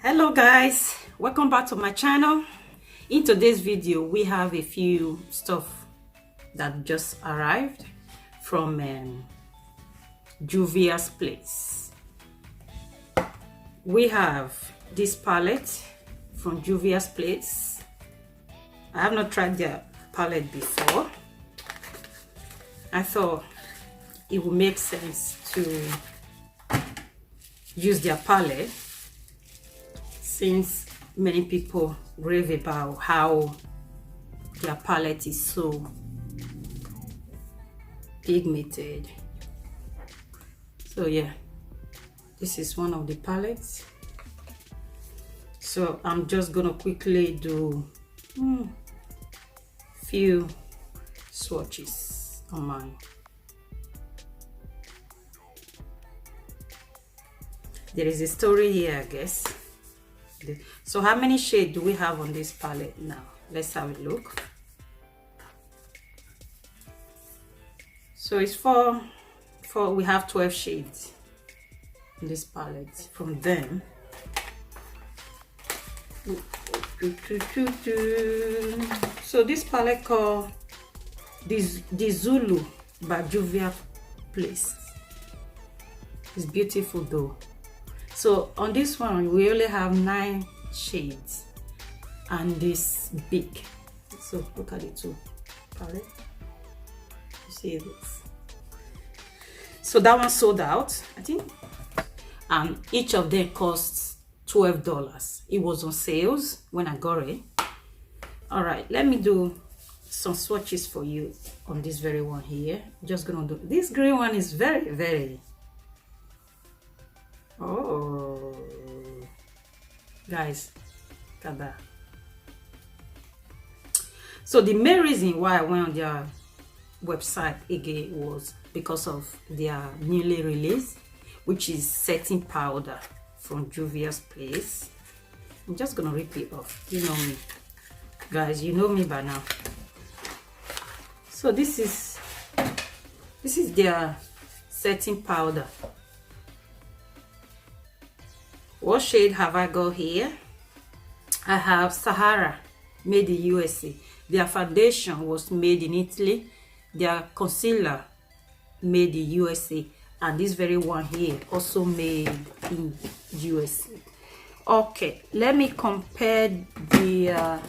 Hello guys, welcome back to my channel. In today's video we have a few stuff that just arrived from Juvia's place. We have this palette from Juvia's place. I have not tried their palette before. I thought it would make sense to use their palette, since many people rave about how their palette is so pigmented. So yeah, this is one of the palettes. So I'm just gonna quickly do few swatches on mine. There is a story here, I guess. So how many shades do we have on this palette now? Let's have a look. So it's we have 12 shades in this palette from them. So this palette called the Zulu by Juvia place. It's beautiful though. So on this one we only have 9 shades and this big. So look at the two palette. You see this? So that one sold out, I think, and each of them costs $12. It was on sales when I got it. All right, let me do some swatches for you on this very one here. I'm just gonna do this green one. Is very oh guys, look at that. So the main reason why I went on their website again was because of their newly released, which is setting powder from Juvia's place. I'm just gonna rip it off. You know me guys, you know me by now. So this is their setting powder. What shade have I got here? I have Sahara, made in USA. Their foundation was made in Italy. Their concealer made in USA. And this very one here also made in USA. Okay, let me compare the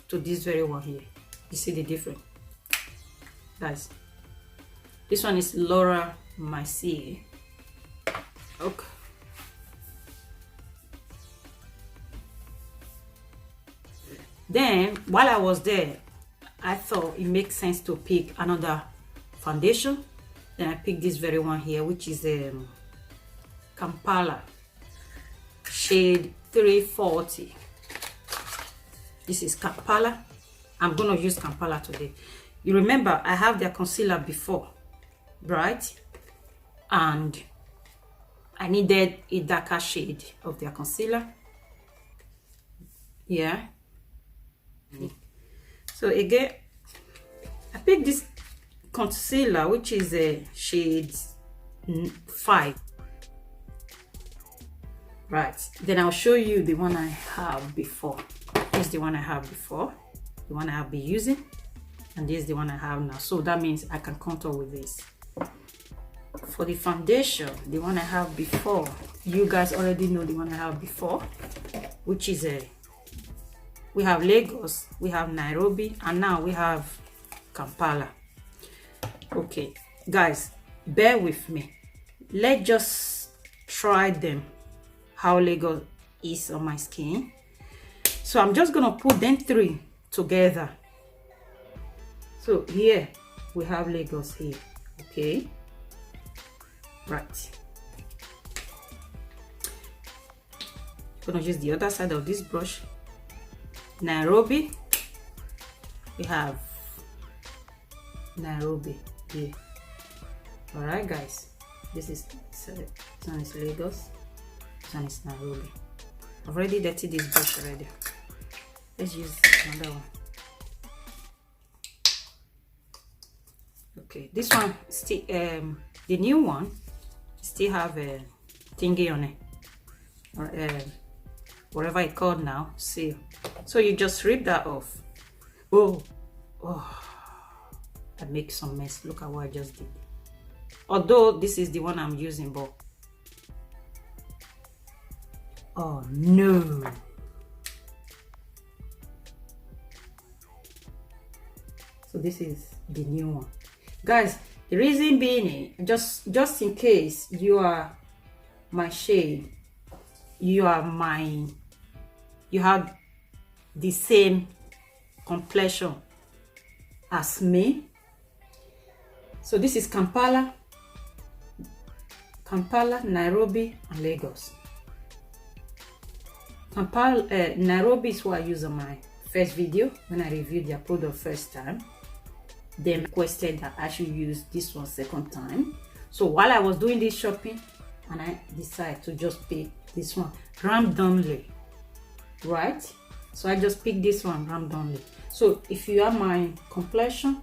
to this very one here. You see the difference, guys? This one is Laura Mercier. Okay. Then while I was there, I thought it makes sense to pick another foundation. Then I picked this very one here, which is Kampala shade 340. This is Kampala. I'm gonna use Kampala today. You remember I have their concealer before, right? And I needed a darker shade of their concealer. Yeah. So again, I picked this concealer, which is a shade 5. Right, then I'll show you the one I have before. This is the one I have before, the one I have been using, and this is the one I have now. So that means I can contour with this. For the foundation, the one I have before, you guys already know the one I have before, which is we have Lagos, we have Nairobi, and now we have Kampala. Okay guys, bear with me. Let's just try them, how Lagos is on my skin. So I'm just gonna put them 3 together. So here we have Lagos here. Okay, right, I'm gonna use the other side of this brush. Nairobi, we have Nairobi here. All right guys, this one is Lagos, this one is Nairobi. I've already dirtied this brush already. Let's use another one. Okay, this one still the new one still have a thingy on it, or whatever it's called now, seal. So you just rip that off. Oh, I make some mess. Look at what I just did. Although this is the one I'm using, but oh no. So this is the new one, guys. The reason being, just in case you are my shade, you have the same complexion as me. So this is Kampala, Nairobi, and Lagos. Nairobi is what I used on my first video when I reviewed their product first time. They requested that I should use this one second time. So while I was doing this shopping, and I decided to just pick this one randomly, right? So I just picked this one randomly. So if you have my complexion,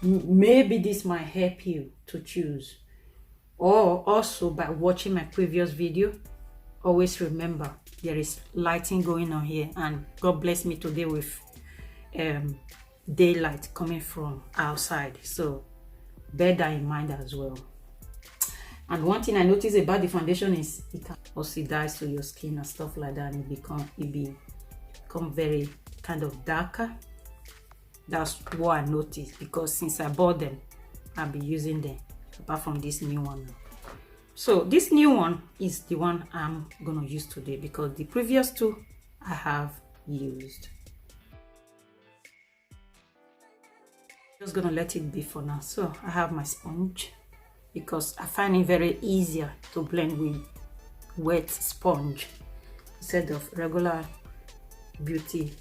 maybe this might help you to choose. Or also by watching my previous video, always remember there is lighting going on here, and God bless me today with daylight coming from outside, so bear that in mind as well. And one thing I noticed about the foundation is it can oxidize to your skin and stuff like that, and it become very kind of darker. That's what I noticed, because since I bought them, I've been using them, apart from this new one. So this new one is the one I'm gonna use today, because the previous two I have used. Just gonna let it be for now. So I have my sponge, because I find it very easier to blend with wet sponge instead of regular beauty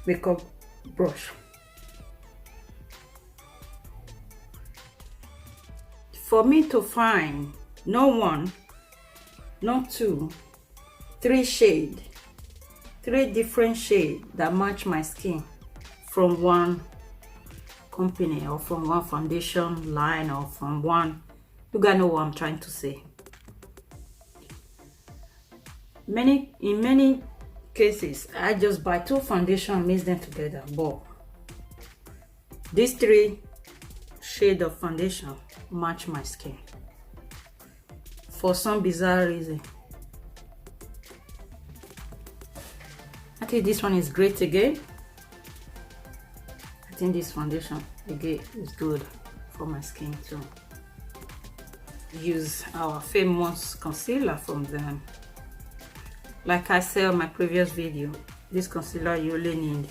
makeup brush. For me to find no one, not two, three different shades that match my skin from one company or from one foundation line or from one, you guys know what I'm trying to say. In many cases, I just buy two foundations and mix them together, but these three shades of foundation match my skin for some bizarre reason. I think this one is great again. I think this foundation again is good for my skin too. Use our famous concealer from them. Like I said on my previous video, this concealer you only need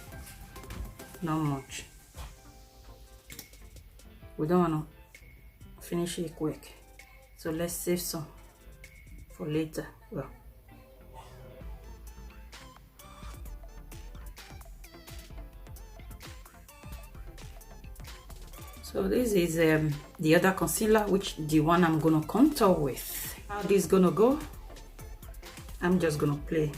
not much. We don't want to finish it quick, so let's save some for later. Well, so this is the other concealer, which the one I'm gonna contour with. How this is gonna go, I'm just gonna play.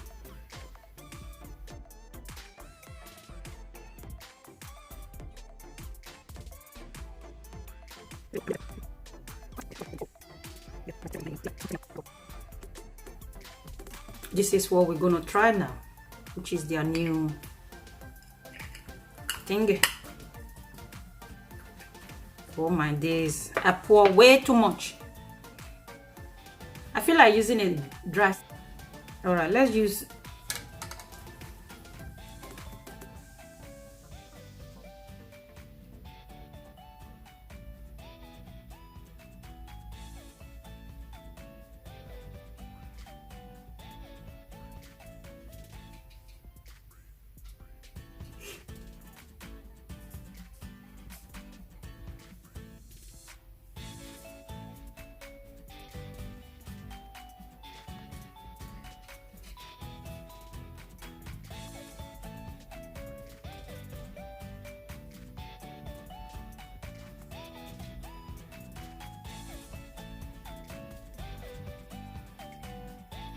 This is what we're gonna try now, which is their new thing. Oh my days, I pour way too much. I feel like using a dry. All right, let's use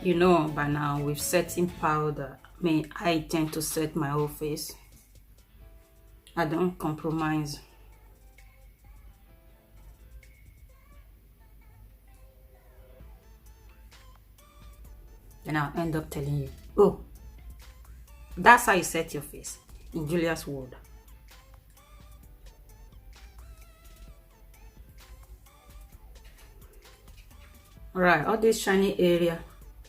you know by now with setting powder, I tend to set my whole face. I don't compromise. then I'll end up telling you, oh, that's how you set your face in Julia's world. Alright, all this shiny area,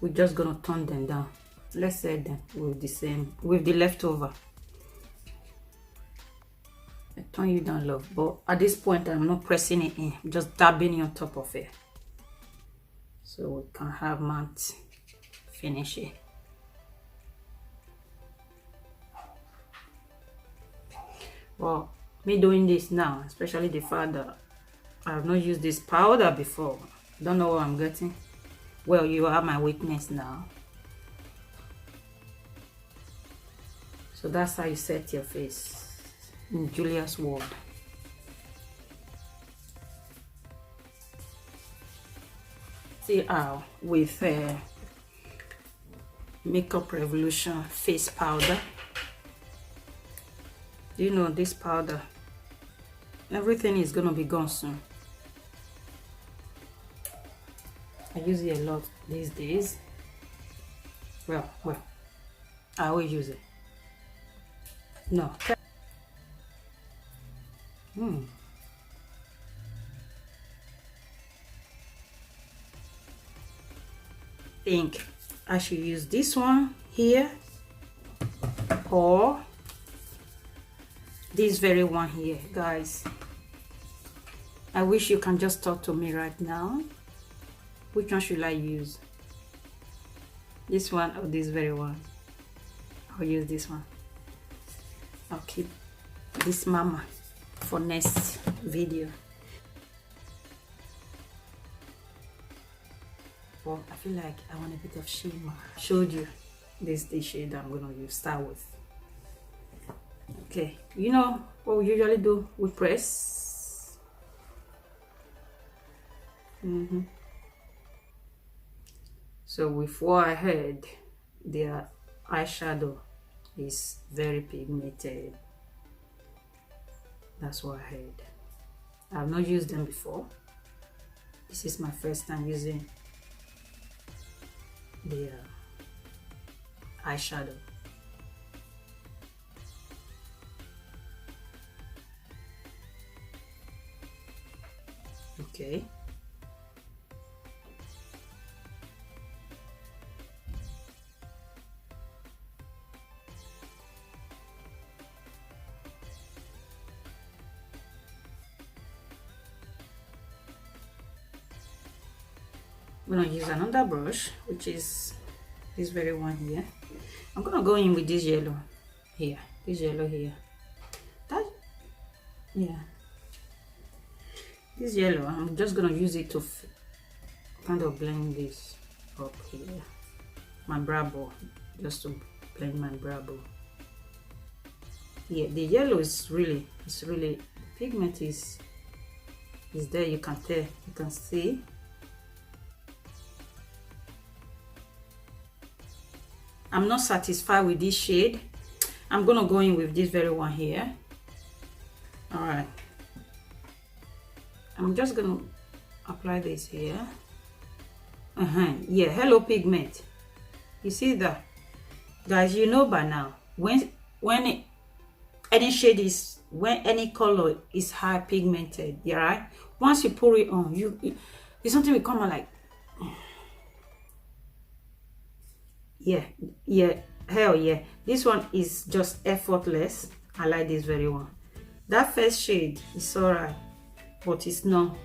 we're just gonna turn them down. Let's set them with the leftover. I turn you down, love, but at this point I'm not pressing it in, I'm just dabbing it on top of it so we can have matte finish it. Well, me doing this now, especially the fact that I have not used this powder before, don't know what I'm getting. Well, you are my witness now. So that's how you set your face in Julia's world. See how with Makeup Revolution face powder. Do you know this powder? Everything is gonna be gone soon. I use it a lot these days. Well, I always use it. No. Think I should use this one here or this very one here, guys. I wish you can just talk to me right now. Which one should I use? This one or this very one? I'll use this one. I'll keep this mama for next video. Well, I feel like I want a bit of shimmer. Showed you this the shade I'm gonna use. Start with. Okay, you know what we usually do? We press. So with what I heard, their eyeshadow is very pigmented. That's what I heard. I've not used them before. This is my first time using their eyeshadow. Okay. I'm gonna use another brush, which is this very one here. I'm gonna go in with this yellow here, this yellow here. This yellow, I'm just gonna use it to kind of blend this up here, my brow bone, just to blend my brow bone. Yeah, the yellow is really, the pigment is there. You can tell, you can see. I'm not satisfied with this shade. I'm gonna go in with this very one here. All right. I'm just gonna apply this here. Yeah, hello pigment. You see that, guys? You know by now when any shade is, when any color is high pigmented, yeah, right? Once you pour it on, it's something will come out like. Yeah, hell yeah. This one is just effortless. I like this very one. That first shade is alright, but it's not,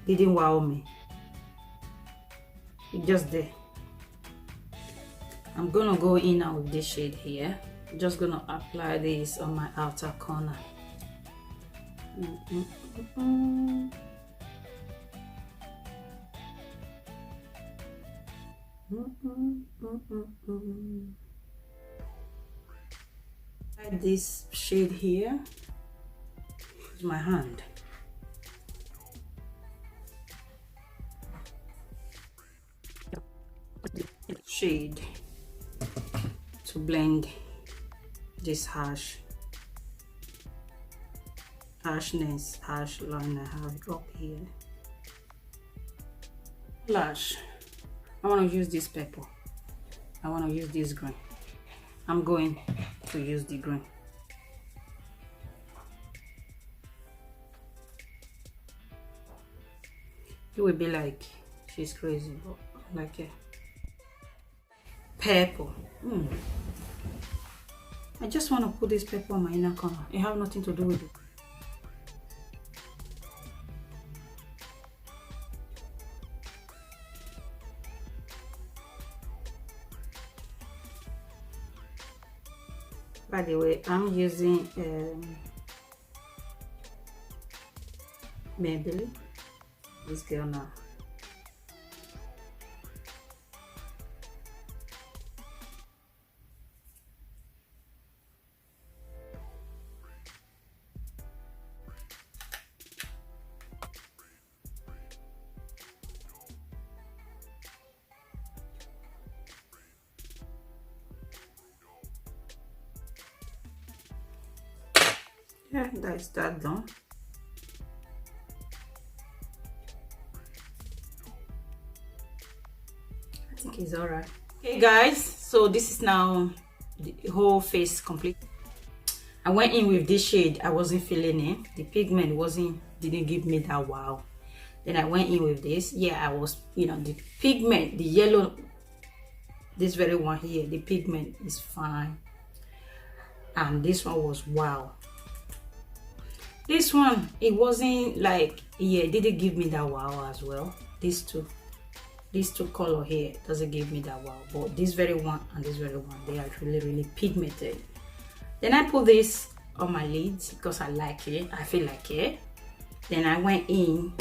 didn't wow me. It's just there. I'm gonna go in now with this shade here. I'm just gonna apply this on my outer corner. This shade here with my hand. Shade to blend this harsh line I have up here. Blush. I want to use this purple. I want to use this green. I'm going to use the green. It will be like she's crazy, but like it. Purple. I just want to put this purple on my inner corner. It have nothing to do with it. By the way, I'm using Maybelline. This girl now. Yeah, that's that done. I think it's alright. Hey guys, so this is now the whole face complete. I went in with this shade. I wasn't feeling it. The pigment didn't give me that wow. Then I went in with this. Yeah, I was, you know, the pigment, the yellow, this very one here, the pigment is fine. And this one was wow. This one, it wasn't like, yeah, it didn't give me that wow as well. These two color here doesn't give me that wow, but this very one and this very one, they are really pigmented. Then I put this on my lids because I like it, I feel like it. Then I went in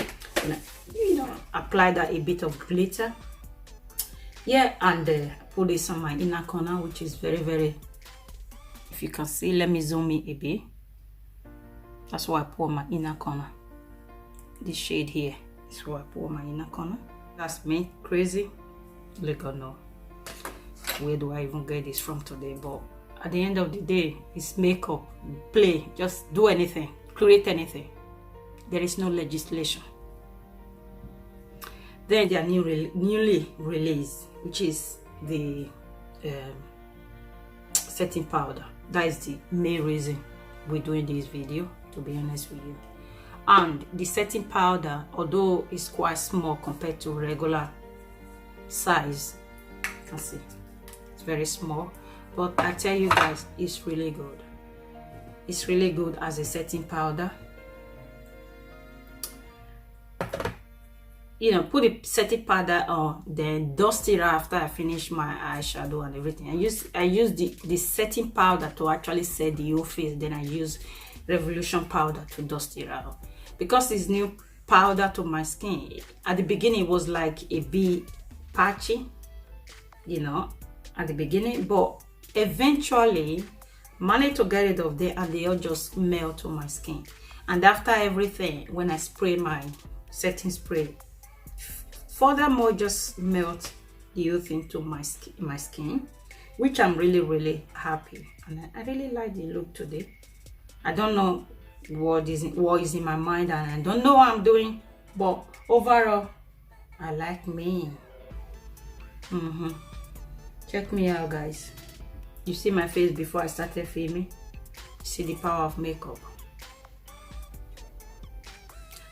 and, you know, applied a bit of glitter, yeah, and put this on my inner corner, which is very, if you can see, let me zoom in a bit. That's why I pour my inner corner. This shade here is what I pour my inner corner. That's me crazy. Let God know. Where do I even get this from today? But at the end of the day, it's makeup. Play. Just do anything. Create anything. There is no legislation. Then they are newly released, which is the setting powder. That is the main reason we're doing this video, to be honest with you. And the setting powder, although it's quite small compared to regular size, you can see it's very small, but I tell you guys, it's really good. It's really good as a setting powder. You know, put the setting powder on, then dust it after I finish my eyeshadow and everything. I use the setting powder to actually set the whole face. Then I use Revolution powder to dust it out, because it's new powder to my skin. At the beginning it was like a bit patchy, you know, at the beginning, but eventually managed to get rid of them and they all just melt to my skin. And after everything, when I spray my setting spray, furthermore just melt the whole thing to my skin, which I'm really happy, and I really like the look today. I don't know what is in my mind, and I don't know what I'm doing, but overall I like me. Check me out, guys. You see my face before I started filming. See the power of makeup.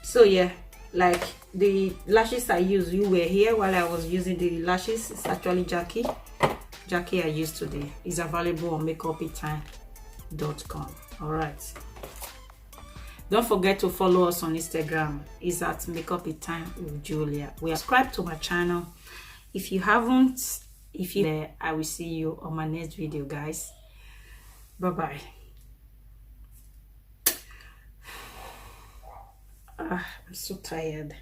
So yeah, like the lashes I use, you were here while I was using the lashes. It's actually Jackie I used today. Is available on makeupitime.com. all right, don't forget to follow us on Instagram. It's at Makeup It Time with Julia. We subscribe to my channel. If you haven't, if you're there, I will see you on my next video, guys. Bye bye. I'm so tired.